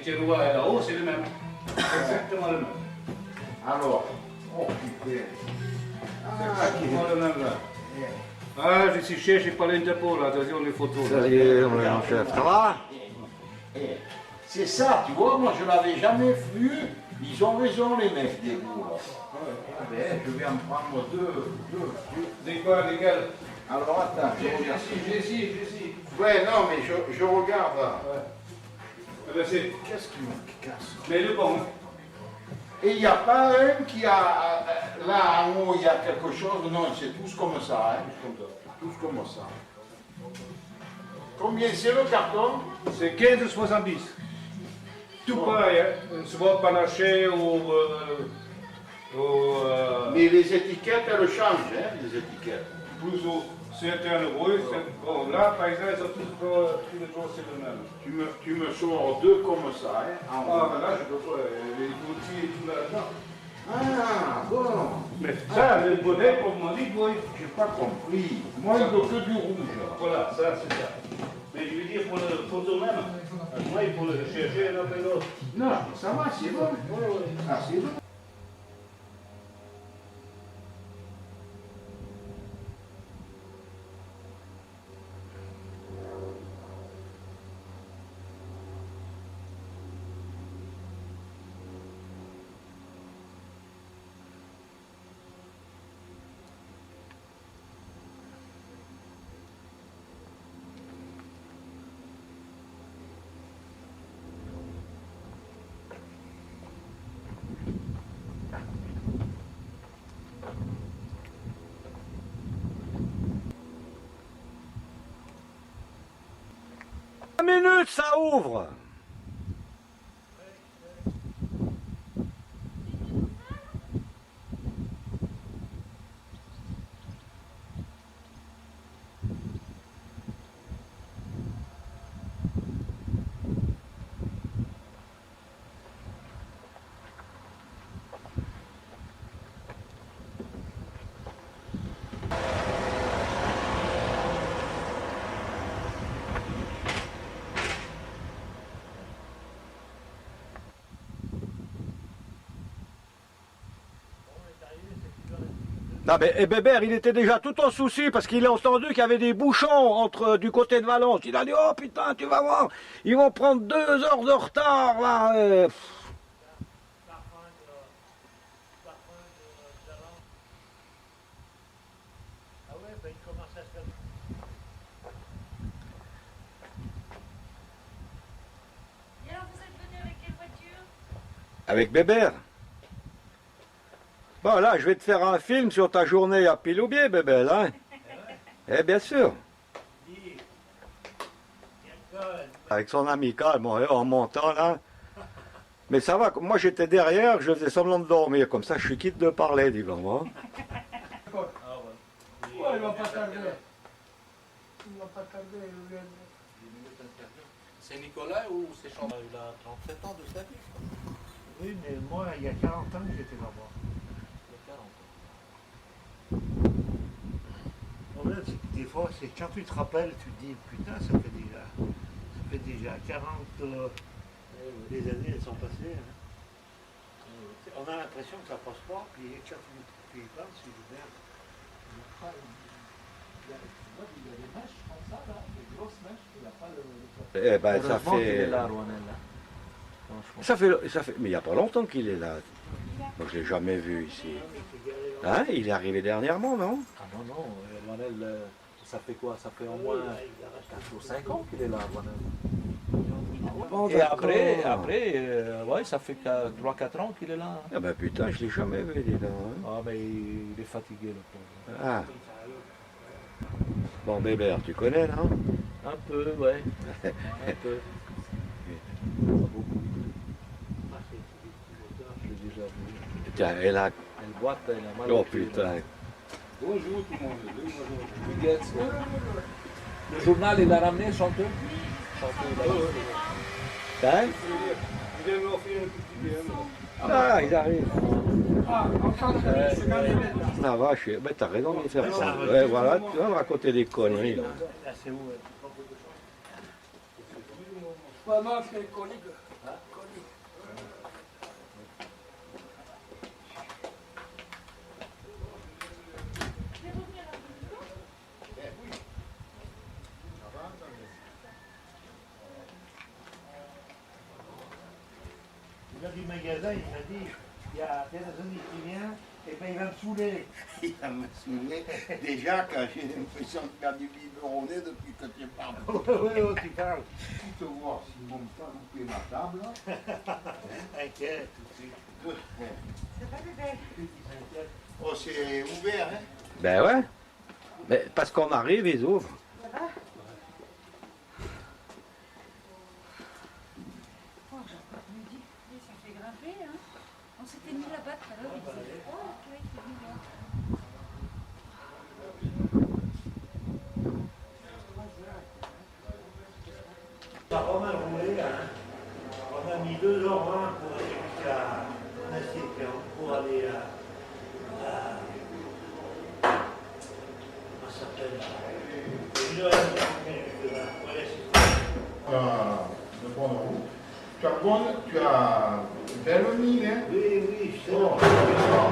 Tu vois là-haut, c'est le même. Exactement le même. Alors, oh putain. C'est exactement le même là. Ah, je suis cher, j'ai pas l'Interpol, là, attention les photos. Salut mon chef, ça va? C'est ça, tu vois, moi je l'avais jamais vu. Ils ont raison les mecs des goûts là. Ben, je vais en prendre deux. C'est quoi, lesquels? Alors attends, J'ai ici. Ouais, non, mais je regarde là. Ouais. C'est... Qu'est-ce qui me casse? Mais le bon. Et il n'y a pas un qui a. Là en haut, il y a quelque chose. Non, c'est tous comme ça. Hein. Tous comme ça. Combien c'est le carton? C'est 15,70. Tout pareil, hein. Soit panaché ou. Mais les étiquettes, elles changent, hein, les étiquettes. Plus ou certains euros. Bon, là, par exemple, ils sont tous les jours, c'est le même. Tu me sors deux comme ça, hein, en haut. Ah, mais là, je peux pas. Les outils et tout là-dedans. Ah, bon. Mais ça, le bonnet pour mon lit, oui. J'ai pas compris. Moi, il ne veut que du rouge. Voilà, ça, c'est ça. Mais je veux dire pour le photo même. Moi, il faut le chercher l'un après l'autre. Non, ça va, c'est bon. Ah, c'est bon. Minutes, ça ouvre. Non mais et Bébert, il était déjà tout en souci parce qu'il a entendu qu'il y avait des bouchons entre du côté de Valence. Il a dit oh putain, tu vas voir, ils vont prendre 2 heures de retard là. Et alors vous êtes venu avec quelle voiture? Avec Bébert. Bon là, je vais te faire un film sur ta journée à Piloubier, Bébert, hein. Eh bien sûr. Avec son ami calme, en montant là. Mais ça va, moi j'étais derrière, je faisais semblant de dormir, comme ça je suis quitte de parler, dis-moi. Ouais, il va pas tarder. Il va pas tarder. C'est Nicolas ou c'est Chantal? Il a 37 ans de sa vie. Oui, mais moi, il y a 40 ans que j'étais là-bas. Il a 40 ans. Le problème, c'est que des fois, c'est quand tu te rappelles, tu te dis, putain, ça fait déjà 40 les années, elles sont passées. Hein. On a l'impression que ça passe pas, puis quand tu y penses, tu dis, merde. Il y a des mèches comme ça, là, des grosses mèches, il n'y a pas le... Eh ben ça Heureusement qu'il est fait... là, Rouennel, là. Franchement. Ça fait... Mais il n'y a pas longtemps qu'il est là. Donc je ne l'ai jamais vu ici. Hein, il est arrivé dernièrement, non? Ah non, Rouennel, ça fait quoi? Ça fait au moins 4 ou 5 ans qu'il est là, Rouennel. Bon, Et après ouais, ça fait 3-4 ans qu'il est là. Ah ben putain, je l'ai jamais vu, dis donc. Hein. Ah, mais il est fatigué, le pauvre. Ah. Bon, Bébert, tu connais, non? Un peu, ouais. Un peu. Pas beaucoup. Je l'ai déjà vu. Tiens, elle a... Elle boite, elle a mal Oh au pied, là. putain. Bonjour tout le monde. Tu guettes. Le journal, il a ramené chanteur? Chanteur, il a ramené. Hein? Il vient m'offrir un petit bien. Ah, ils arrivent. Ah, enchanté, c'est quand même là. Ça va, ben, t'as raison de faire ça. Ouais, voilà, tu vas me raconter des conneries, là. C'est où? Pas mal, c'est collègue. gars du magasin, il m'a dit, il y a personne qui vient, et ben il va me saouler. Il va me saouler. Déjà, quand j'ai l'impression de faire du biberonné depuis que tu parles. Oui, tu parles. Pour te voir s'ils vont pas louper ma table. Inquiète, tout de suite. Ça va, bébé? Oh, c'est ouvert, hein? Ben ouais. Mais parce qu'on arrive, ils ouvrent. Ça va? Oh, je me dis, ça fait grimper, hein? On s'était mis là-bas tout à l'heure, il disait, oh, ok, c'est mignon. Ça a pas mal roulé, hein. On a mis 2h20 pour aller jusqu'à Nassé, pour aller à s'appelle. 1h30 jusque là. Voilà, De bonne route. Tu as belle mine, hein? oui, je sais. Non,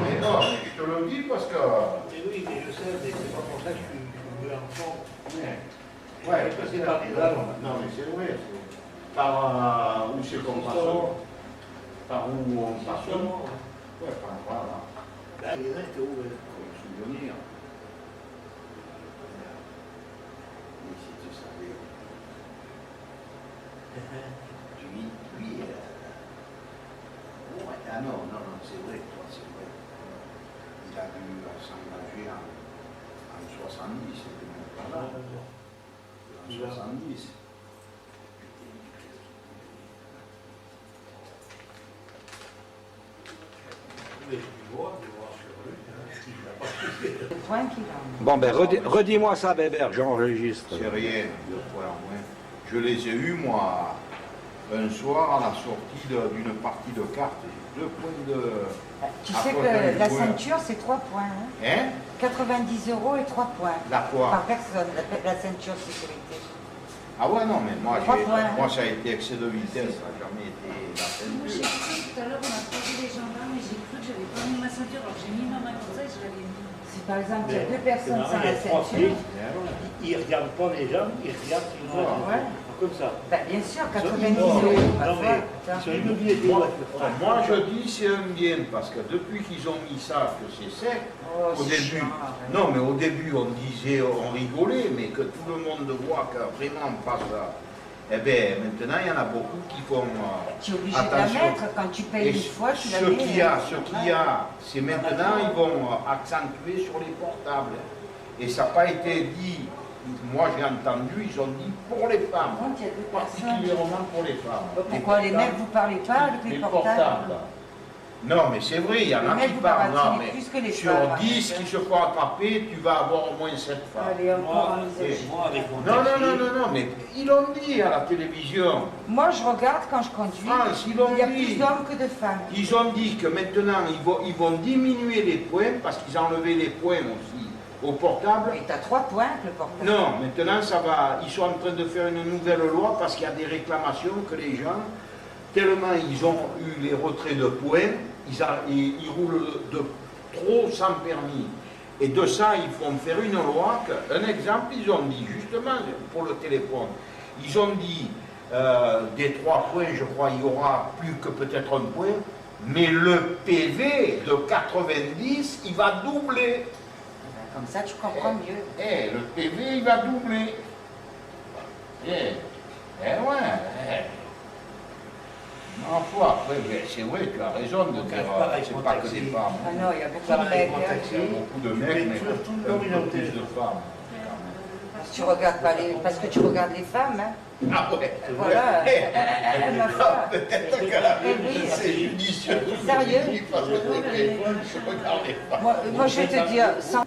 mais je te le dis parce que. Mais oui, mais je sais, mais c'est pas pour ça que je suis venu en forme. Ouais, c'est par les arbres. Non, mais c'est vrai. Par où c'est qu'on passe. Par où on passe. Ouais, par voilà. Là, les uns étaient ouverts. Souvenir. Mais si tu savais. Lui, ouais, ah non, c'est vrai, toi, c'est vrai. Il a dû s'engager en 70, c'était même pas là. En 70. Mais je vois sur lui, hein, Tranquille. Bon, ben redis-moi ça, Bébert, j'enregistre. C'est rien, 2 points en moins. Je les ai eus, moi, un soir à la sortie d'une partie de cartes. 2 points de. Tu à sais côté que du la point. ceinture, c'est 3 points. Hein? Hein? 90 € et 3 points. La quoi? Par personne, la ceinture sécurité. Ah ouais, non, mais moi, 3 points. moi ça a été excès de vitesse, ça n'a jamais été la Moi, j'ai ceinture. cru tout à l'heure, on a posé les gendarmes et j'ai cru que j'avais pas mis ma ceinture. Alors j'ai mis ma main comme ça et je l'avais mis. Si par exemple, il y a 2 personnes sans la ceinture. Ils ne regardent pas les gens, ils regardent si on a Ouais. comme ça. Ben, bien sûr, 90 Non, €. ma non, foi. mais ils sont immobilisés. Moi, je dis c'est un bien, parce que depuis qu'ils ont mis ça, que c'est sec, Oh, au c'est début, chiant, arrête. non, mais au début, on disait, on rigolait, mais que tout le monde voit que vraiment on passe à. Eh bien, maintenant, il y en a beaucoup qui font. Tu es obligé de la attention. mettre. Quand tu payes Et une fois, tu la ce mets. qu'il y a, c'est maintenant, ils vont accentuer sur les portables. Et ça n'a pas été dit, moi j'ai entendu, ils ont dit pour les femmes, Par contre, il y a 2 personnes. particulièrement pour les femmes. Pourquoi les mecs, vous parlez pas avec les portables? Non, mais c'est vrai, il y en Les a mecs, qui vous parlent. Non, baratinez mais plus que les sur femmes. 10 qui se font attraper, tu vas avoir au moins 7 femmes. Allez, encore en usage. Moi, avec mon Non, taxi, non, mais ils l'ont dit à la télévision. Moi, je regarde quand je conduis. France, ils l'ont Il y a dit. plus d'hommes que de femmes. Ils ont dit que maintenant, ils vont diminuer les points, parce qu'ils ont enlevé les points aussi au portable. Et t'as 3 points avec le portable. Non, maintenant, ça va. Ils sont en train de faire une nouvelle loi parce qu'il y a des réclamations que les gens, tellement ils ont eu les retraits de points, ils roulent de trop sans permis. Et de ça, ils font faire une loi. Un exemple, ils ont dit, justement, pour le téléphone, ils ont dit, des 3 points, je crois, il y aura plus que peut-être un point, mais le PV de 90, il va doubler. Comme ça, tu comprends mieux. Le PV, il va doubler. Ouais. Ma foi, après, c'est vrai, tu as raison de dire, c'est pas que des femmes. Ah non, il y a beaucoup de Pareil, mecs. mon hein. taxi. Il y a beaucoup de mecs, mais surtout une un peu communauté. plus de femmes. Tu regardes pas les... Parce que tu regardes les femmes, hein. Ah ouais, Voilà. Ma foi. peut-être que la Eh oui. c'est judicieux. Sérieux? Parce que les téléphones, je regarde les femmes. Moi, je vais te dire, sans...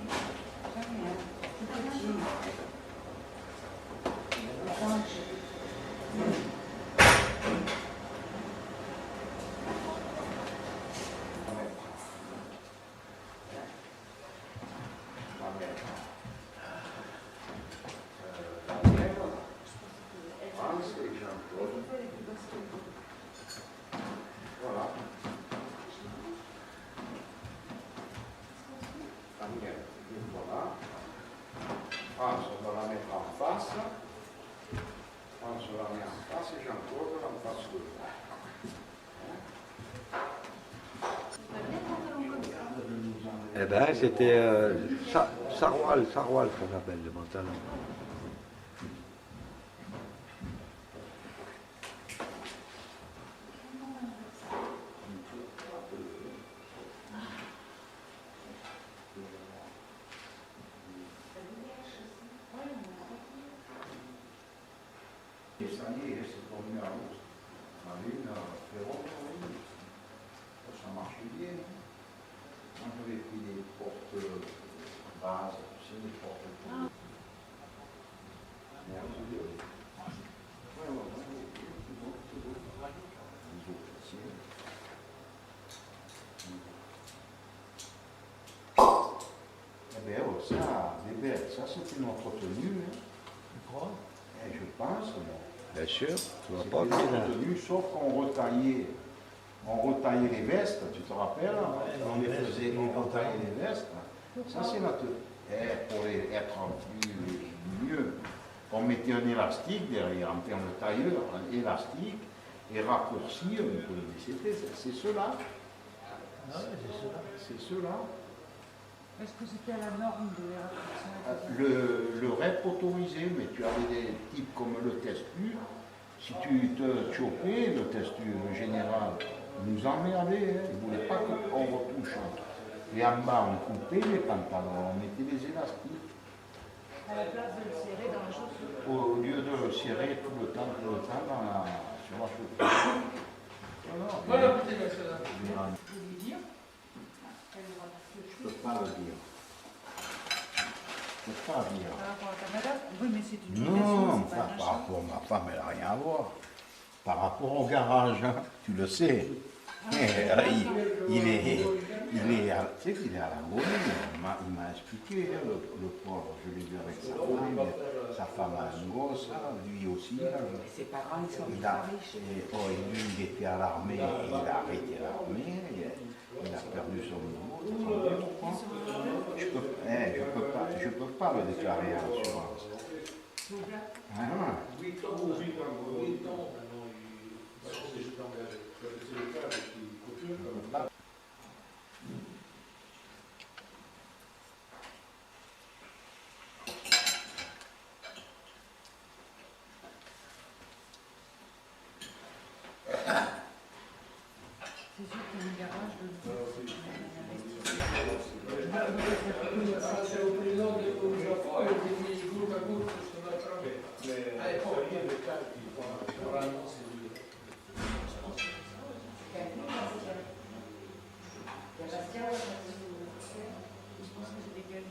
Voilà. Eh ben, c'était Sarwal, ça s'appelle le pantalon. Et ça y est, c'est tombé en hausse. On a vu ça marchait bien. Moi, j'avais pris des portes bases, tu sais, des portes. Eh bien, ça, bébé, ça c'était notre tenue. Hein. Tu crois? Je pense, moi. Bien sûr, tu vois C'était pas bien. notre tenue, sauf qu'on retaillait les vestes, tu te rappelles? On les faisait, on retaillait les vestes. Ça c'est notre... pour être mieux, on mettait un élastique derrière, en termes de tailleur, un élastique, et raccourci un peu. C'est cela. Ah ouais, c'est cela. C'est cela. Est-ce que c'était à la norme de les Le rep autorisé, mais tu avais des types comme le testu. Si tu te chopais, le testu, le général, nous emmerdait. Hein. Il ne voulait pas qu'on retouche. Et en bas, on coupait les pantalons, on mettait des élastiques. À la place de le serrer dans la chaussure. Au lieu de le serrer tout le temps sur la chaussure. Voilà, je ne peux pas le dire. Je ne peux pas le dire. Par rapport à ta madame? Oui, mais c'est une Non, c'est pas un par achat. rapport à ma femme, elle n'a rien à voir. Par rapport au garage, hein, tu le sais. Il est à la Monnaie. Il m'a expliqué, hein, le pauvre. Je l'ai vu avec sa femme a un gosse, là, lui aussi. Là. Ses parents, ils sont Il pas a, riches. lui, il était à l'armée, il a arrêté l'armée, il a perdu son boulot. Je peux pas le déclarer à l'assurance. Ah, C'est sûr qu'il y a un garage de...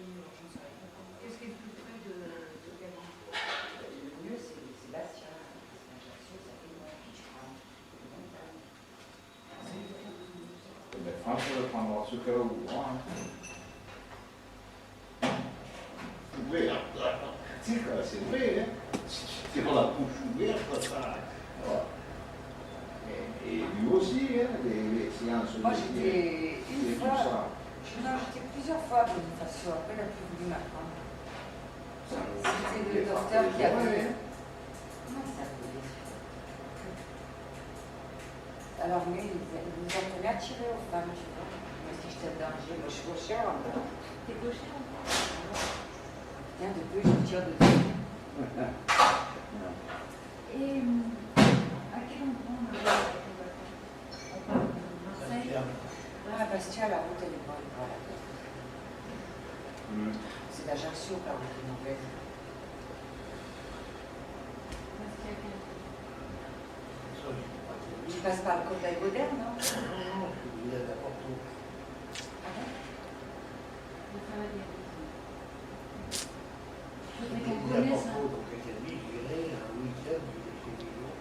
Qu'est-ce qui est le plus près de Galine? Le mieux, c'est Sébastien. Ajaccio, ça fait moins vite, je crois. mais François le prendra ce qu'elle voudra. C'est vrai, hein. C'est pour la bouche ouverte, ça. Et lui aussi, hein, les séances Moi, j'étais et une tout fois, ça. j'étais plusieurs fois à Bonifacio. Après, elle n'a plus voulu m'apprendre. C'était le docteur qui avait... Comment il s'appelait? Alors, lui, il nous apprenait à tirer aux femmes, tu vois. Moi, si j'étais en danger, moi, je suis gauchère encore. T'es gauchère encore? Tiens, de peu, je tire dessus. Et à quel endroit on va Marseille? Ah, Bastia, la route, elle est bonne. Voilà. C'est l'Ajaccio, la route est mauvaise. Tu passes par le Côte d'Aïgodère, non? Non, il est à Porto. Ah bon? Il est à Porto, donc à Calvi, j'irai un week-end, chez les gens.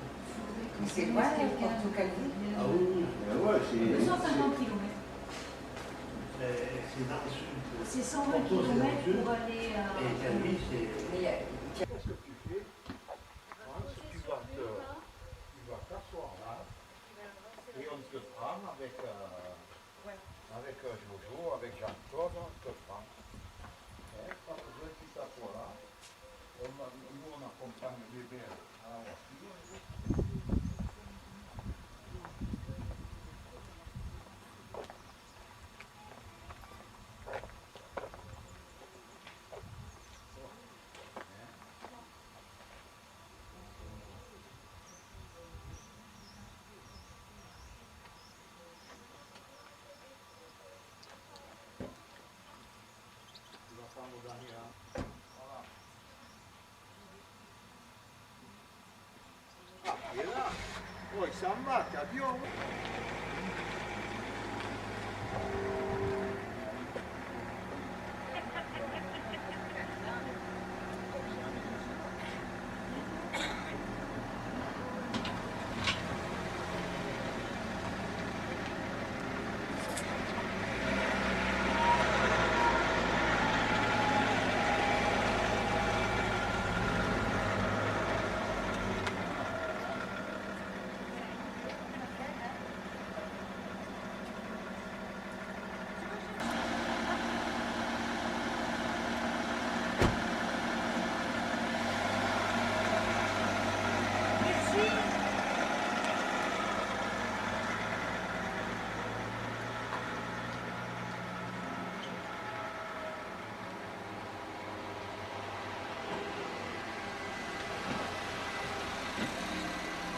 Mais c'est loin, Porto-Calvi. Ah oui, Ouais, c'est... 250 km. c'est dans le sud. C'est 120 Porto, c'est dans le km sud. pour aller à... Et Calvi, c'est... Mais Qu'est-ce que tu fais? Tu vas t'asseoir là, et on te prend avec Jojo, avec Jean-Claude, on te prend. Pas besoin que tu t'assoies là. Nous, on accompagne le bébé à la voiture. Oh, il s'en va, camion.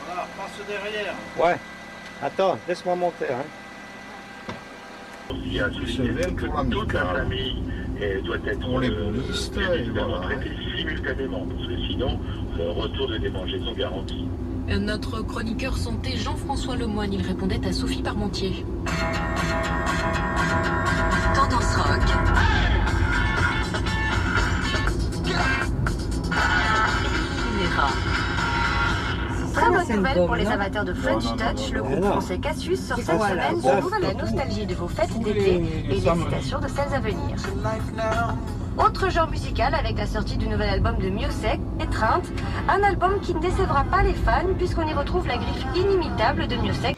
Voilà, passe derrière. Ouais. Attends, laisse-moi monter. Hein. Il y a toute la famille doit être Pour les boulistes, bien évidemment voilà. traitée simultanément, parce que sinon, le retour de démangeaison garanti. Notre chroniqueur santé Jean-François Lemoine, il répondait à Sophie Parmentier. Tendance rock. Très bonne nouvelle pour les amateurs de French Touch, le groupe français Cassius sort cette semaine son nouvel la nostalgie de vos fêtes d'été et l'hésitation de celles à venir. Autre genre musical avec la sortie du nouvel album de Miossec, Étreinte, un album qui ne décevra pas les fans puisqu'on y retrouve la griffe inimitable de Miossec.